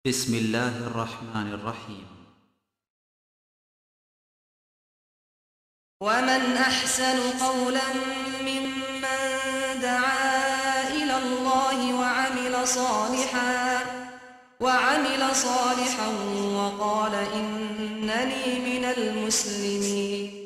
بسم الله الرحمن الرحيم. ومن أحسن قولا ممن دعا إلى الله وعمل صالحا وقال إنني من المسلمين.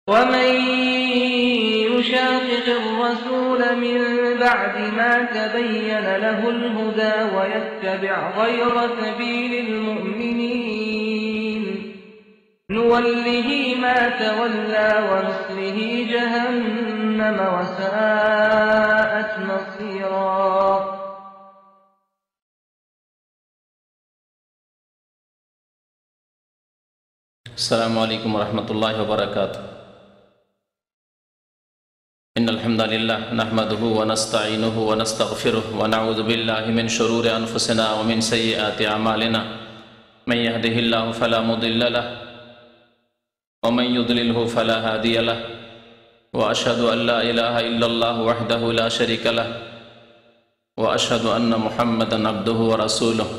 ومن يشاقق الرسول من بعد ما تبين له الهدى ويتبع غير سبيل المؤمنين نوله ما تولى ونصله جهنم وساءت مصيرا. السلام عليكم ورحمة الله وبركاته. إن الحمد لله نحمده ونستعينه ونستغفره ونعوذ بالله من شرور أنفسنا ومن سيئات أعمالنا من يهده الله فلا مضل له ومن يضلله فلا هادي له وأشهد أن لا إله إلا الله وحده لا شريك له وأشهد أن محمدا عبده ورسوله.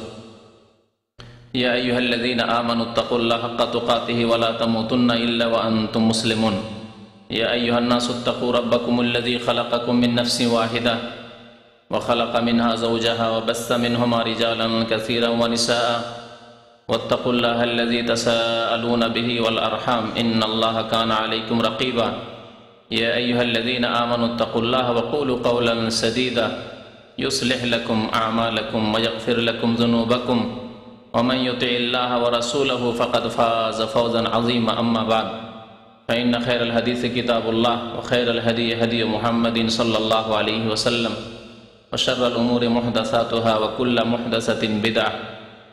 يا أيها الذين آمنوا اتقوا الله حق تقاته ولا تموتن إلا وأنتم مسلمون. يا أيها الناس اتقوا ربكم الذي خلقكم من نفس واحدة وخلق منها زوجها وبث منهما رجالا كثيرا ونساء واتقوا الله الذي تساءلون به والأرحام إن الله كان عليكم رقيبا. يا أيها الذين آمنوا اتقوا الله وقولوا قولا سديدا يصلح لكم أعمالكم ويغفر لكم ذنوبكم ومن يطع الله ورسوله فقد فاز فوزا عظيما. أما بعد فإن خير الحديث كتاب الله وخير الهدي هدي محمد صلى الله عليه وسلم وشر الأمور محدثاتها وكل محدثة بدعة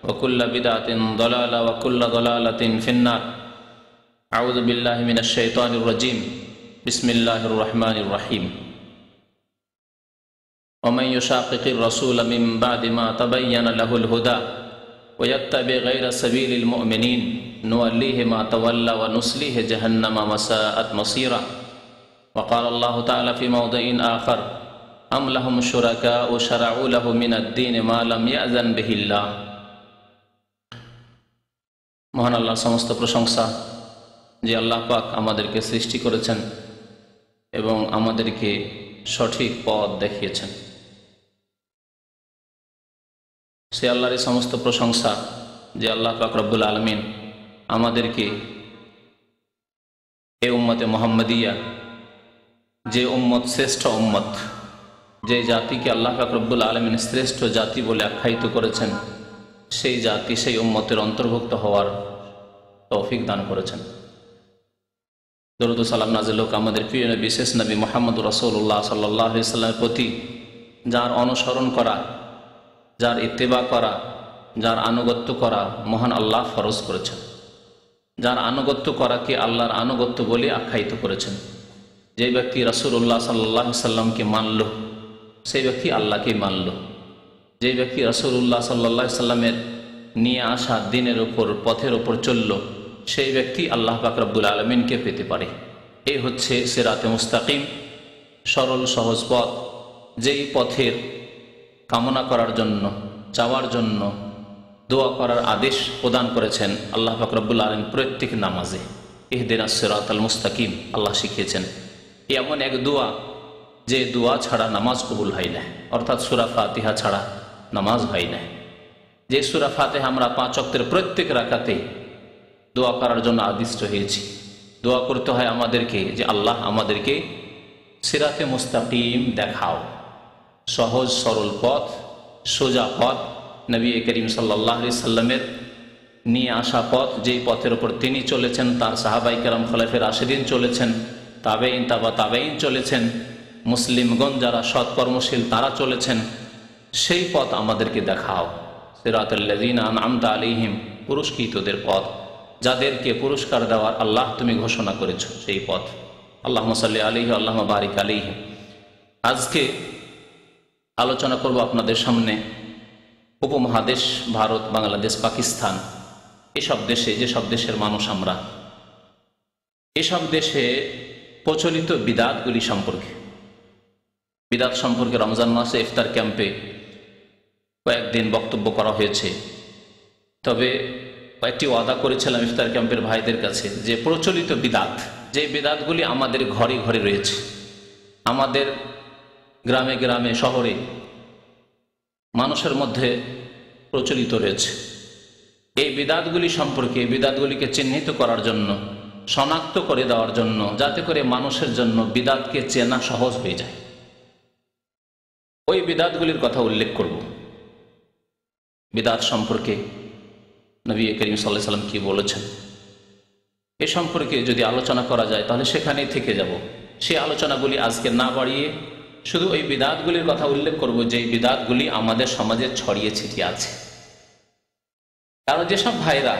وكل بدعة ضلالة وكل ضلالة في النار. أعوذ بالله من الشيطان الرجيم. بسم الله الرحمن الرحيم. ومن يشاقق الرسول من بعد ما تبين له الهدى ويتبع غير سبيل المؤمنين نوليه ما تولى ونصليه جهنم وساءت مصيرا. وقال الله تعالى في موضع آخر أم لهم شركاء شرعوا له من الدين ما لم يأذن به الله. মহান আল্লাহর সমস্ত প্রশংসা যে আল্লাহ পাক আমাদেরকে সৃষ্টি করেছেন এবং আমাদেরকে সঠিক পথ দেখিয়েছেন। সে আল্লাহর সমস্ত প্রশংসা যে আল্লাহ পাক রব্বুল আলামিন আমাদেরকে এই উম্মতে মুহাম্মাদিয়া, যে উম্মত শ্রেষ্ঠ উম্মত, যে জাতিকে আল্লাহ পাক রব্বুল আলামিন শ্রেষ্ঠ জাতি বলে আখ্যায়িত করেছেন, সেই জাতি সেই উম্মতের অন্তর্ভুক্ত হওয়ার তৌফিক দান করেছেন। দরুদ ও সালাম নাযিল হোক আমাদের প্রিয় নবী বিশেষ নবী মুহাম্মদুর রাসূলুল্লাহ সাল্লাল্লাহু আলাইহি ওয়াসাল্লামের প্রতি, যার অনুসরণ করা, যার ইত্তেবা করা, যার আনুগত্য করা মহান আল্লাহ ফরজ করেছেন, যার আনুগত্য করাকে আল্লাহর আনুগত্য বলে আখ্যায়িত করেছেন। যে ব্যক্তি রাসূলুল্লাহ সাল্লাল্লাহু আলাইহি সাল্লামকে মানল সেই ব্যক্তি আল্লাহকে মানল। যে ব্যক্তি রাসূলুল্লাহ সাল্লাল্লাহু আলাইহি সাল্লামের নিয়ে আসা দিনের উপর পথের উপর চলল সেই ব্যক্তি আল্লাহ পাক রব্বুল আলামিনকে পেতে পারে। এই হচ্ছে সিরাতে মুস্তাকিম, সরল সহজ পথ, যেই পথের কামনা করার জন্য, চাওয়ার জন্য দোয়া করার আদেশ প্রদান করেছেন আল্লাহ পাক রব্বুল আলামিন প্রত্যেক নামাজে। ইহদিনাস সিরাতাল মুস্তাকিম আল্লাহ শিখিয়েছেন। এমন এক দোয়া যে দোয়া ছাড়া নামাজ কবুল হয় না, অর্থাৎ সূরা ফাতিহা ছাড়া নামাজ হয় না। যে সূরা ফাতিহা আমরা 5 ওয়াক্তের প্রত্যেক রাকাতে দোয়া করার জন্য আদিষ্ট হয়েছি। দোয়া করতে হয় আমাদেরকে যে আল্লাহ আমাদেরকে সিরাতে মুস্তাকিম দেখাও, সহজ সরল পথ, সোজা পথ, নবী করিম সাল্লাল্লাহু আলাইহি সাল্লামের নিয়ে আসা পথ, যেই পথের উপর তিনি চলেছেন, তার সাহাবায়ে কেরাম খোলাফায়ে রাশিদিন চলেছেন, তাবেঈন তাবা তাবেঈন চলেছেন, মুসলিমগণ যারা সৎকর্মশীল তারা চলেছেন, সেই পথ আমাদেরকে দেখাও। সিরাতাল্লাযীনা আন'আমতা আলাইহিম, পুরস্কৃতদের পথ, যাদেরকে পুরস্কার দেওয়ার আল্লাহ তুমি ঘোষণা করেছো, সেই পথ। আল্লাহুম্মা সাল্লি আলাইহি আল্লাহুম্মা বারিক আলাইহি। আজকে আলোচনা করব আপনাদের সামনে উপমহাদেশ ভারত, বাংলাদেশ, পাকিস্তান এসব দেশে, যেসব দেশের মানুষ আমরা, এসব দেশে প্রচলিত বিদাতগুলি সম্পর্কে, বিদাত সম্পর্কে রমজান মাসে ইফতার ক্যাম্পে কয়েকদিন বক্তব্য করা হয়েছে। তবে কয়েকটি ওয়াদা করেছিলাম ইফতার ক্যাম্পের ভাইদের কাছে যে প্রচলিত বিদাত, যে বিদাতগুলি আমাদের ঘরে ঘরে রয়েছে, আমাদের গ্রামে গ্রামে শহরে মানুষের মধ্যে প্রচলিত রয়েছে, এই বিদাতগুলি সম্পর্কে, বিদাতগুলিকে চিহ্নিত করার জন্য, শনাক্ত করে দেওয়ার জন্য, যাতে করে মানুষের জন্য বিদাতকে চেনা সহজ হয়ে যায়, ওই বিদাতগুলির কথা উল্লেখ করব। বিদাত সম্পর্কে নবী করিম সাল্লাল্লাহু আলাইহি ওয়াসাল্লাম কি বলেছেন এ সম্পর্কে যদি আলোচনা করা যায় তাহলে সেখানেই থেকে যাব। সেই আলোচনাগুলি আজকে না বাড়িয়ে শুধু ওই বিদাতগুলির কথা উল্লেখ করব, যে বিদাতগুলি আমাদের সমাজে ছড়িয়ে ছিটিয়ে আছে। কারণ যেসব ভাইরা,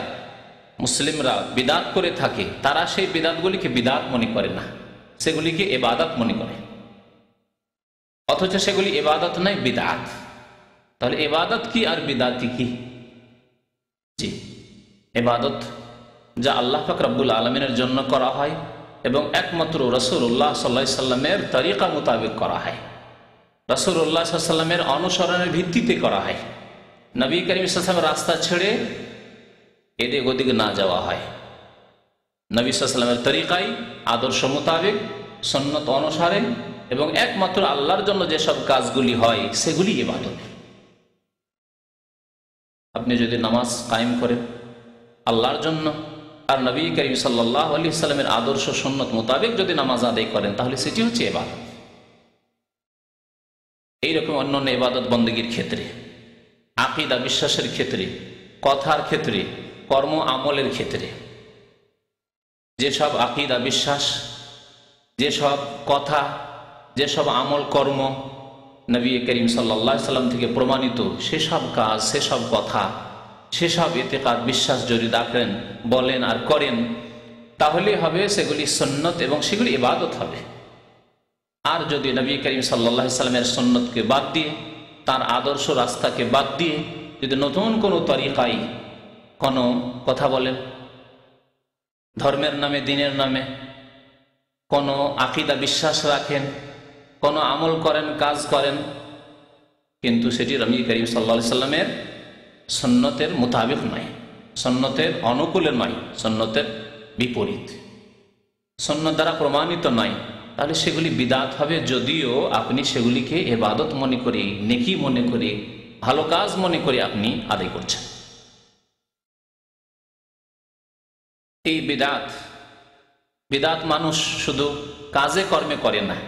মুসলিমরা বিদাত করে থাকে, তারা সেই বিদাতগুলিকে বিদাত মনে করে না, সেগুলিকে ইবাদত মনে করে, অথচ সেগুলি ইবাদত নয়, বিদাত। তাহলে ইবাদত কি আর বিদাতি কি? জি, ইবাদত যা আল্লাহ পাক রব্বুল আলামিনের জন্য করা হয় এবং একমাত্র রাসূলুল্লাহ সাল্লাল্লাহু আলাইহি সাল্লামের তরিকা মোতাবেক করা হয়, রাসূলুল্লাহ সাল্লাল্লাহু আলাইহি সাল্লামের অনুসরণের ভিত্তিতে করা হয়। নবী করিম সাল্লাল্লাহু আলাইহি সাল্লামের রাস্তা ছেড়ে এদিক ওদিক না যাওয়া হয়, নবী সাল্লাল্লাহু আলাইহি সাল্লামের তরিকায়, আদর্শ মোতাবেক, সুন্নত অনুসারে এবং একমাত্র আল্লাহর জন্য যেসব কাজগুলি হয় সেগুলি ইবাদত। আপনি যদি নামাজ কায়েম করেন আল্লাহর জন্য আর নবী করিম সাল্লাল্লাহু আলাইহি সাল্লামের আদর্শ সুন্নত মোতাবেক যদি নামাজ আদায় করেন তাহলে সেটি হচ্ছে ইবাদত। এইরকম অন্যান্য ইবাদত বন্দেগীর ক্ষেত্রে, আকীদা বিশ্বাসের ক্ষেত্রে, কথার ক্ষেত্রে, কর্ম আমলের ক্ষেত্রে, যেসব আকীদা বিশ্বাস, যেসব কথা, যেসব আমল কর্ম নবী করিম সাল্লাল্লাহু আলাইহি সাল্লাম থেকে প্রমাণিত, সেসব কাজ, সেসব কথা, সেসব ইতিকাদ বিশ্বাস যদি রাখেন, বলেন আর করেন, তাহলে হবে সেগুলি সুন্নত এবং সেগুলি ইবাদত হবে। আর যদি নবী করিম সাল্লাল্লাহু আলাইহি সাল্লামের সুন্নতকে বাদ দিয়ে, তার আদর্শ রাস্তাকে বাদ দিয়ে যদি নতুন কোনো তরিকায় কোনো কথা বলেন, ধর্মের নামে, দ্বীনের নামে কোনো আকীদা বিশ্বাস রাখেন, কোনো আমল করেন, কাজ করেন, কিন্তু সেটি নবী করিম সাল্লাল্লাহু আলাইহি সাল্লামের সুন্নতের মোতাবেক নয়, সুন্নতের অনুকূলে নয়, সুন্নতের বিপরীত, সুন্নত দ্বারা প্রমাণিত নয়, তাহলে সেগুলি বিদাত হবে। যদিও আপনি সেগুলিকে ইবাদত মনে করে, নেকি মনে করে, ভালো কাজ মনে করে আপনি আদায় করছেন। এই বিদাত মানুষ শুধু কাজে কর্মে করে না।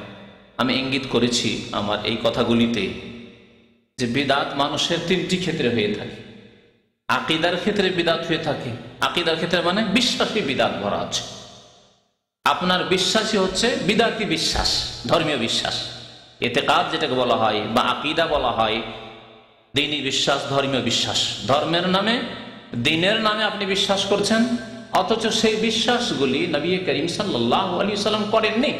আমি ইঙ্গিত করেছি আমার এই কথাগুলিতে যে বিদাত মানুষের তিনটি ক্ষেত্রে হয়ে থাকে। আকীদার ক্ষেত্রে বিদাত হয়ে থাকে, আকীদার ক্ষেত্রে মানে বিশ্বাসী বিদাত ভরা আছে। আপনার বিশ্বাসী হচ্ছে বিদাতি বিশ্বাস, ধর্মীয় বিশ্বাস, ইতিকাদ যেটাকে বলা হয় বা আকীদা বলা হয়, দ্বীনি বিশ্বাস, ধর্মীয় বিশ্বাস। ধর্মের নামে, দ্বীনের নামে আপনি বিশ্বাস করছেন, অথচ সেই বিশ্বাসগুলি নবী করিম সাল্লাল্লাহু আলাইহি সাল্লাম করেননি,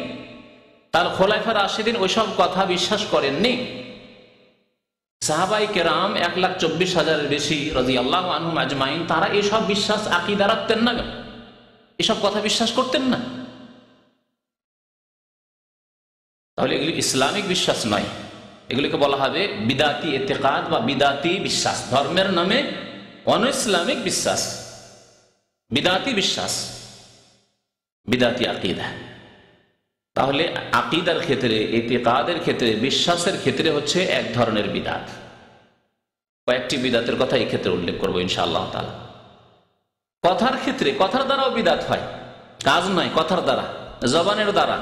তার খোলাফা রাশিদিন ওইসব কথা বিশ্বাস করেননি। সাহাবায়ে কেরাম 1,24,000-এর বেশি রাদিয়াল্লাহু আনহুম আজমাইন, তারা এসব বিশ্বাস আকীদা রাখতেন না, এসব কথা বিশ্বাস করতেন না। তাহলে এগুলি ইসলামিক বিশ্বাস নয়, এগুলিকে বলা হবে বিদাতি ইতিকাদ বা বিদাতি বিশ্বাস, ধর্মের নামে অনইসলামিক বিশ্বাস, বিদাতি বিশ্বাস, বিদাতি আকীদা। তাহলে আকীদার ক্ষেত্রে, ইতিকাদের ক্ষেত্রে, বিশ্বাসের ক্ষেত্রে হচ্ছে এক ধরনের বিদাত। কয়েকটি বিদাতের কথা এই ক্ষেত্রে উল্লেখ করবো ইনশাআল্লাহ তাআলা। কথার ক্ষেত্রে, কথার দ্বারাও বিদাত হয়, কাজ নয়, কথার দ্বারা, জবানের দ্বারা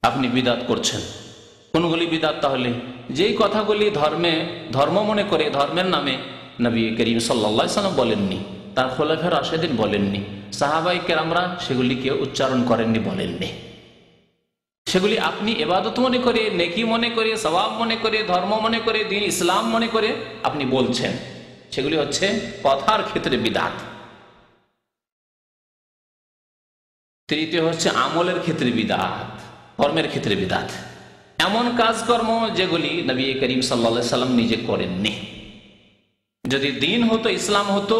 আপনি বিদাত করছেন। কোনগুলি বিদাত? তাহলে যেই কথাগুলি ধর্ম মনে করে, ধর্মের নামে নবী করিম সাল্লাল্লাহু আলাইহি সাল্লাম বলেননি, তার খোলাফা রাশিদিন বলেননি, সাহাবায়ে কেরামরা সেগুলিকে উচ্চারণ করেননি, বলেননি, সেগুলি আপনি ইবাদত মনে করে, নেকি মনে করে, সওয়াব মনে করে, ধর্ম মনে করে, দ্বীন ইসলাম মনে করে আপনি বলছেন, সেগুলি হচ্ছে কথার ক্ষেত্রে বিদাত। তৃতীয় হচ্ছে আমলের ক্ষেত্রে বিদাত, কর্মের ক্ষেত্রে বিদাত, এমন কাজকর্ম যেগুলি নবী করিম সাল্লাল্লাহু আলাইহি সাল্লাম নিজে করেননি, যদি দিন হতো, ইসলাম হতো,